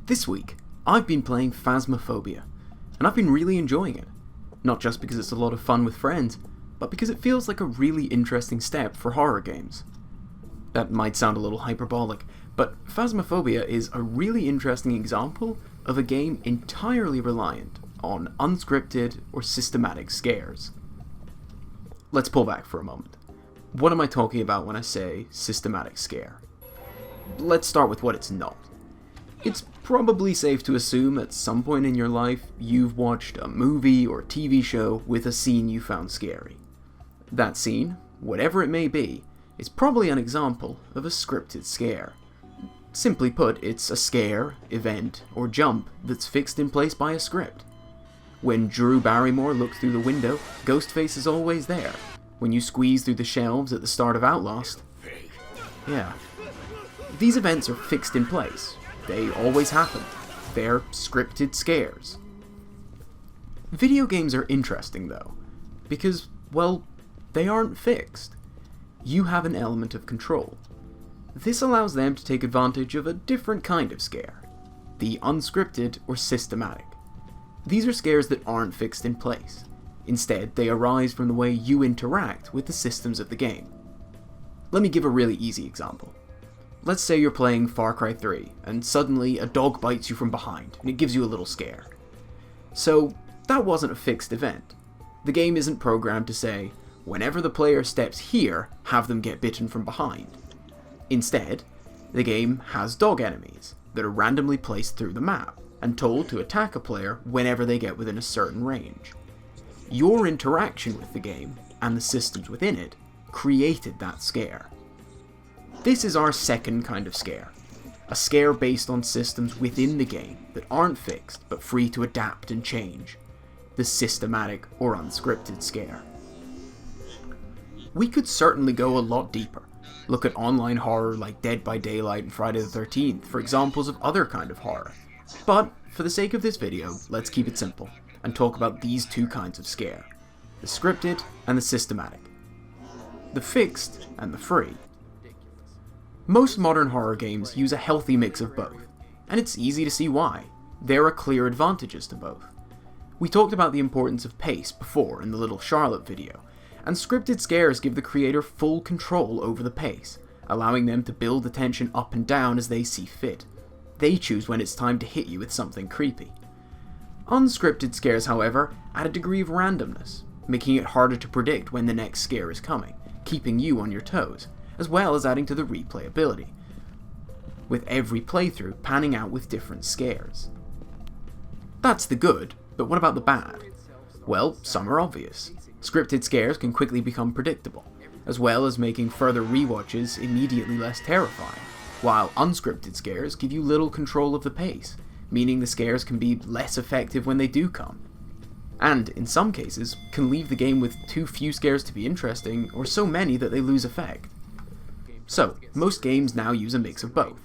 This week, I've been playing Phasmophobia, and I've been really enjoying it. Not just because it's a lot of fun with friends, but because it feels like a really interesting step for horror games. That might sound a little hyperbolic, but Phasmophobia is a really interesting example of a game entirely reliant on unscripted or systematic scares. Let's pull back for a moment. What am I talking about when I say systematic scare? Let's start with what it's not. It's probably safe to assume at some point in your life you've watched a movie or TV show with a scene you found scary. That scene, whatever it may be, is probably an example of a scripted scare. Simply put, it's a scare, event, or jump that's fixed in place by a script. When Drew Barrymore looks through the window, Ghostface is always there. When you squeeze through the shelves at the start of Outlast, yeah. These events are fixed in place. They always happen. They're scripted scares. Video games are interesting though, because, well, they aren't fixed. You have an element of control. This allows them to take advantage of a different kind of scare, the unscripted or systematic. These are scares that aren't fixed in place. Instead, they arise from the way you interact with the systems of the game. Let me give a really easy example. Let's say you're playing Far Cry 3, and suddenly a dog bites you from behind, and it gives you a little scare. So, that wasn't a fixed event. The game isn't programmed to say, whenever the player steps here, have them get bitten from behind. Instead, the game has dog enemies that are randomly placed through the map, and told to attack a player whenever they get within a certain range. Your interaction with the game, and the systems within it, created that scare. This is our second kind of scare. A scare based on systems within the game that aren't fixed but free to adapt and change. The systematic or unscripted scare. We could certainly go a lot deeper. Look at online horror like Dead by Daylight and Friday the 13th for examples of other kind of horror. But for the sake of this video, let's keep it simple and talk about these two kinds of scare. The scripted and the systematic. The fixed and the free. Most modern horror games use a healthy mix of both, and it's easy to see why. There are clear advantages to both. We talked about the importance of pace before in the Little Charlotte video, and scripted scares give the creator full control over the pace, allowing them to build the tension up and down as they see fit. They choose when it's time to hit you with something creepy. Unscripted scares, however, add a degree of randomness, making it harder to predict when the next scare is coming, keeping you on your toes, as well as adding to the replayability, with every playthrough panning out with different scares. That's the good, but what about the bad? Well, some are obvious. Scripted scares can quickly become predictable, as well as making further rewatches immediately less terrifying, while unscripted scares give you little control of the pace, meaning the scares can be less effective when they do come, and, in some cases, can leave the game with too few scares to be interesting, or so many that they lose effect. So, most games now use a mix of both.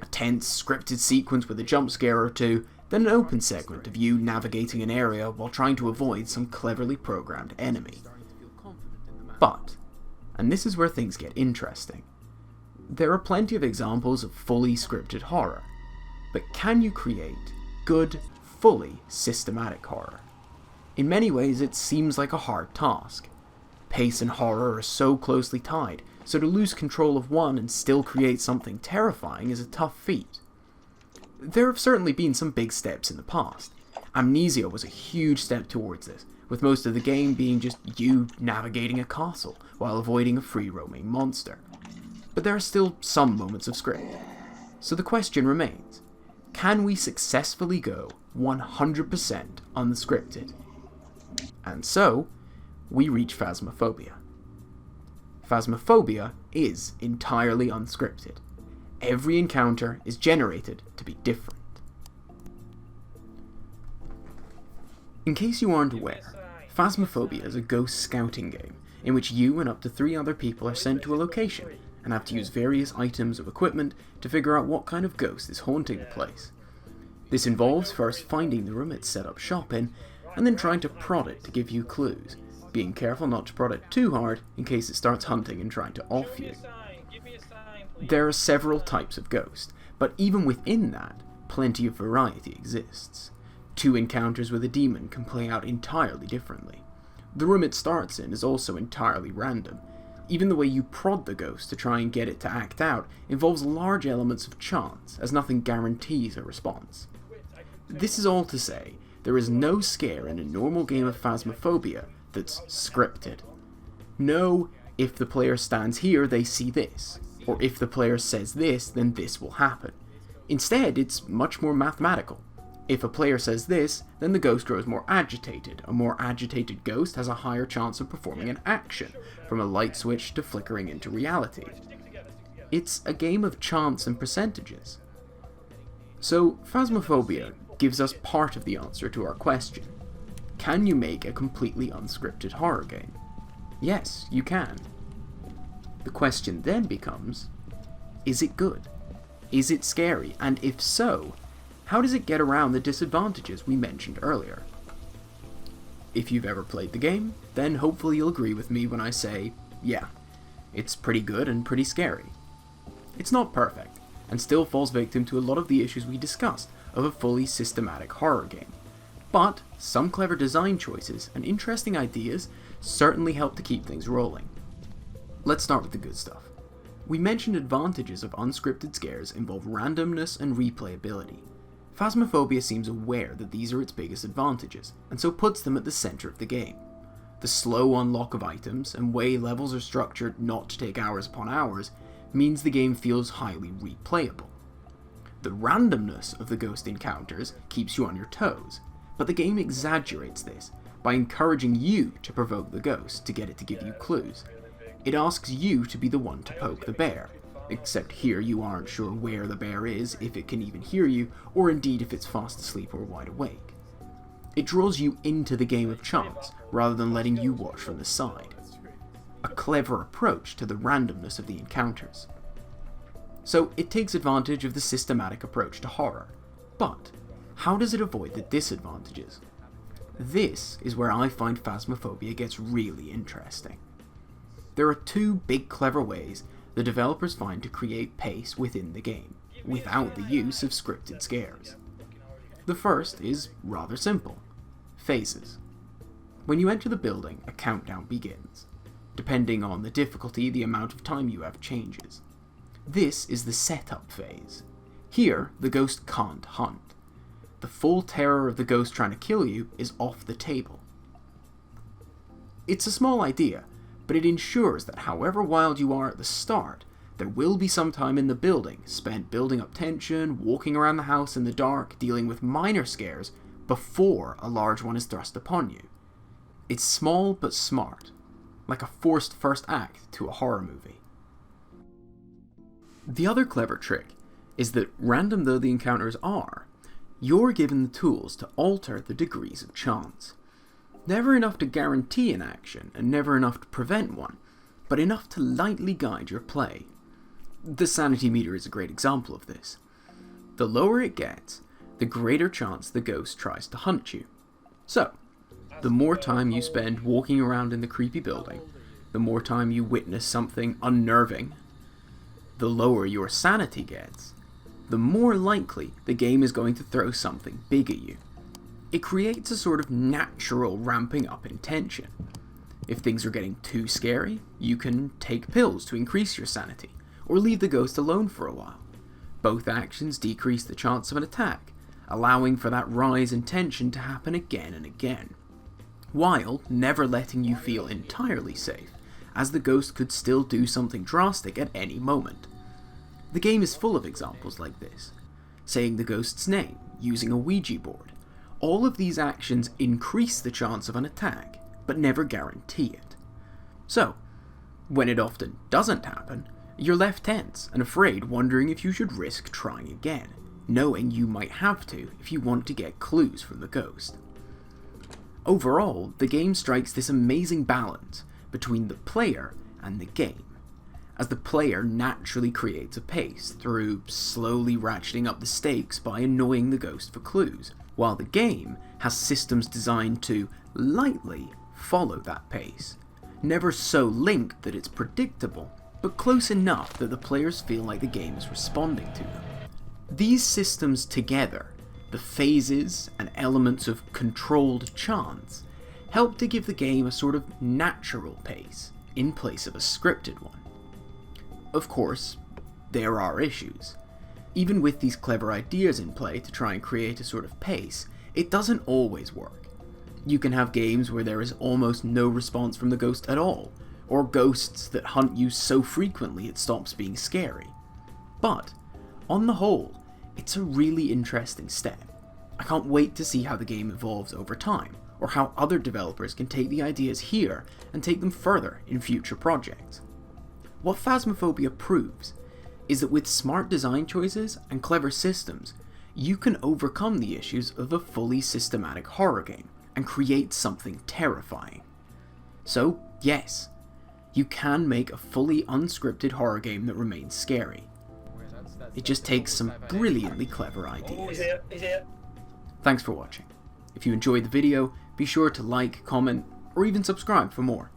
A tense, scripted sequence with a jump scare or two, then an open segment of you navigating an area while trying to avoid some cleverly programmed enemy. But, and this is where things get interesting, there are plenty of examples of fully scripted horror, but can you create good, fully systematic horror? In many ways it seems like a hard task. Pace and horror are so closely tied, so to lose control of one and still create something terrifying is a tough feat. There have certainly been some big steps in the past. Amnesia was a huge step towards this, with most of the game being just you navigating a castle while avoiding a free-roaming monster. But there are still some moments of script. So the question remains, can we successfully go 100% unscripted? And so, we reach Phasmophobia. Phasmophobia is entirely unscripted. Every encounter is generated to be different. In case you aren't aware, Phasmophobia is a ghost scouting game in which you and up to 3 other people are sent to a location and have to use various items of equipment to figure out what kind of ghost is haunting the place. This involves first finding the room it's set up shop in, and then trying to prod it to give you clues, being careful not to prod it too hard in case it starts hunting and trying to off you. There are several types of ghost, but even within that, plenty of variety exists. 2 encounters with a demon can play out entirely differently. The room it starts in is also entirely random. Even the way you prod the ghost to try and get it to act out involves large elements of chance, as nothing guarantees a response. This is all to say, there is no scare in a normal game of Phasmophobia that's scripted. No, if the player stands here, they see this, or if the player says this, then this will happen. Instead, it's much more mathematical. If a player says this, then the ghost grows more agitated. A more agitated ghost has a higher chance of performing an action, from a light switch to flickering into reality. It's a game of chance and percentages. So, Phasmophobia gives us part of the answer to our question. Can you make a completely unscripted horror game? Yes, you can. The question then becomes, is it good? Is it scary? And if so, how does it get around the disadvantages we mentioned earlier? If you've ever played the game, then hopefully you'll agree with me when I say, yeah, it's pretty good and pretty scary. It's not perfect, and still falls victim to a lot of the issues we discussed of a fully systematic horror game. But some clever design choices and interesting ideas certainly help to keep things rolling. Let's start with the good stuff. We mentioned advantages of unscripted scares involve randomness and replayability. Phasmophobia seems aware that these are its biggest advantages, and so puts them at the center of the game. The slow unlock of items, and way levels are structured not to take hours upon hours, means the game feels highly replayable. The randomness of the ghost encounters keeps you on your toes, but the game exaggerates this by encouraging you to provoke the ghost to get it to give you clues. It asks you to be the one to poke the bear, except here you aren't sure where the bear is, if it can even hear you, or indeed if it's fast asleep or wide awake. It draws you into the game of chance, rather than letting you watch from the side. A clever approach to the randomness of the encounters. So it takes advantage of the systematic approach to horror, but how does it avoid the disadvantages? This is where I find Phasmophobia gets really interesting. There are 2 big clever ways the developers find to create pace within the game, without the use of scripted scares. The first is rather simple: phases. When you enter the building, a countdown begins. Depending on the difficulty, the amount of time you have changes. This is the setup phase. Here, the ghost can't hunt. The full terror of the ghost trying to kill you is off the table. It's a small idea, but it ensures that however wild you are at the start, there will be some time in the building spent building up tension, walking around the house in the dark, dealing with minor scares before a large one is thrust upon you. It's small but smart, like a forced first act to a horror movie. The other clever trick is that, random though the encounters are, you're given the tools to alter the degrees of chance. Never enough to guarantee an action, and never enough to prevent one, but enough to lightly guide your play. The sanity meter is a great example of this. The lower it gets, the greater chance the ghost tries to hunt you. So, the more time you spend walking around in the creepy building, the more time you witness something unnerving, the lower your sanity gets, the more likely the game is going to throw something big at you. It creates a sort of natural ramping up in tension. If things are getting too scary, you can take pills to increase your sanity, or leave the ghost alone for a while. Both actions decrease the chance of an attack, allowing for that rise in tension to happen again and again, while never letting you feel entirely safe, as the ghost could still do something drastic at any moment. The game is full of examples like this. Saying the ghost's name, using a Ouija board. All of these actions increase the chance of an attack, but never guarantee it. So, when it often doesn't happen, you're left tense and afraid, wondering if you should risk trying again, knowing you might have to if you want to get clues from the ghost. Overall, the game strikes this amazing balance between the player and the game, as the player naturally creates a pace through slowly ratcheting up the stakes by annoying the ghost for clues, while the game has systems designed to lightly follow that pace, never so linked that it's predictable, but close enough that the players feel like the game is responding to them. These systems together, the phases and elements of controlled chance, help to give the game a sort of natural pace in place of a scripted one. Of course, there are issues. Even with these clever ideas in play to try and create a sort of pace, it doesn't always work. You can have games where there is almost no response from the ghost at all, or ghosts that hunt you so frequently it stops being scary. But, on the whole, it's a really interesting step. I can't wait to see how the game evolves over time, or how other developers can take the ideas here and take them further in future projects. What Phasmophobia proves is that with smart design choices and clever systems, you can overcome the issues of a fully systematic horror game and create something terrifying. So, yes, you can make a fully unscripted horror game that remains scary. It just takes some brilliantly clever ideas. Thanks for watching. If you enjoyed the video, be sure to like, comment, or even subscribe for more.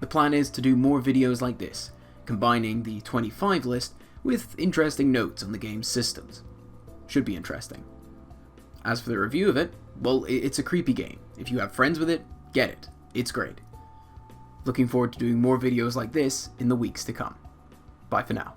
The plan is to do more videos like this, combining the 25 list with interesting notes on the game's systems. Should be interesting. As for the review of it, well, it's a creepy game. If you have friends with it, get it. It's great. Looking forward to doing more videos like this in the weeks to come. Bye for now.